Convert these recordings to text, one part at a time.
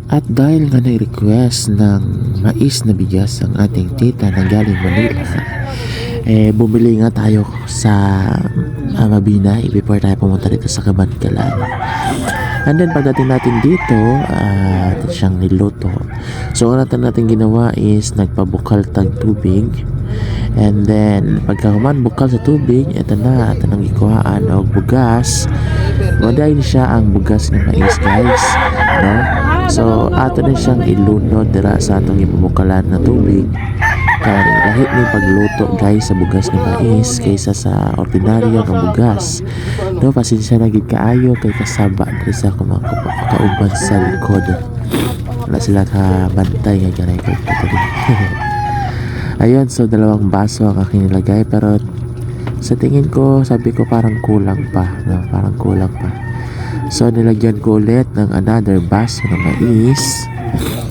At dahil nga na-request ng mais na bigas ang ating tita na galing Manila, bumili nga tayo sa Mabinay before tayo pumunta dito sa Kabankalan. And then pagdating natin dito, ito siyang niluto. So ang natin ginawa is nagpabukal tag tubig. And then pagka human bukal sa tubig, ito nang ikuhaan o bugas. Wadayin siya ang bugas ng mais, guys, no? So ato na siyang ilunod dira sa atong ipabukalan na tubig. Kaya lahit ni pagluto, guys, sa bugas ng mais kaysa sa ordinaryo ng bugas. No, pasensya na gid kaayo kay kasaba diri sa akong mga kauban sa likod. Wala sila ka bantay nga ganay ko dito. Ayun, so dalawang baso ang aking nilagay, pero sa tingin ko, sabi ko parang kulang pa, no? Parang kulang pa. So nilagyan ko ulit ng another baso ng mais.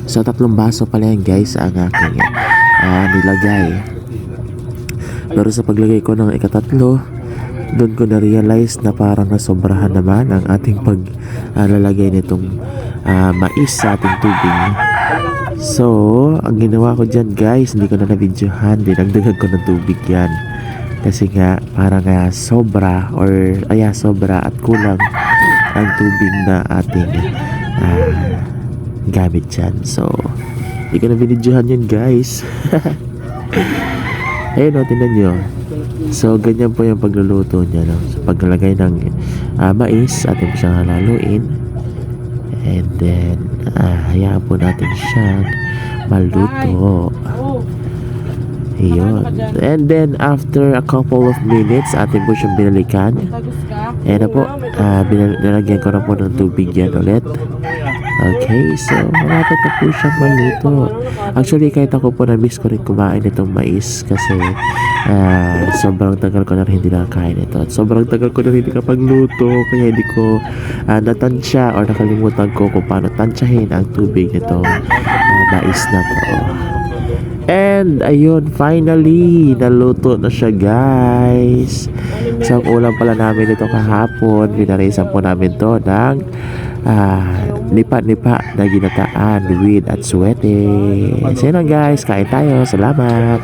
So 3 baso pala yan, guys, ang aking nilagay. Pero sa paglagay ko ng ikatatlo, doon ko na-realize na parang nasobrahan naman ang ating paglalagay nitong mais sa ating tubig. So ang ginawa ko dyan, guys, hindi ko na na-videohan, dinagdagan ko ng tubig yan. Kasi nga parang sobra at kulang ang tubig na ating gamit dyan. So hindi ko na binidyohan yun, guys. Ayun o, tingnan nyo. So ganyan po yung pagluluto niya, no? So paglalagay ng mais, atin po siyang halaluin. And then hayaan po natin siyang maluto. Ayun. And then after a couple of minutes, atin po siyang binalikan. Ayan na po, nilagyan ko na po ng tubig yan ulit. Okay, so malapit na po siyang maluto. Actually, kahit ako po na-miss ko rin kumain itong mais kasi sobrang tagal ko na rin hindi nakakain ito. At sobrang tagal ko na rin hindi kapagluto, kaya hindi ko natansya or nakalimutan ko kung paano tansyahin ang tubig nitong mais na to. And ayun, finally naluto na siya, guys. So ang ulam pala namin ito kahapon, pinarisan po namin to ng nipa-nipa na ginataan with atsuete. So yun lang, guys, kain tayo. Salamat.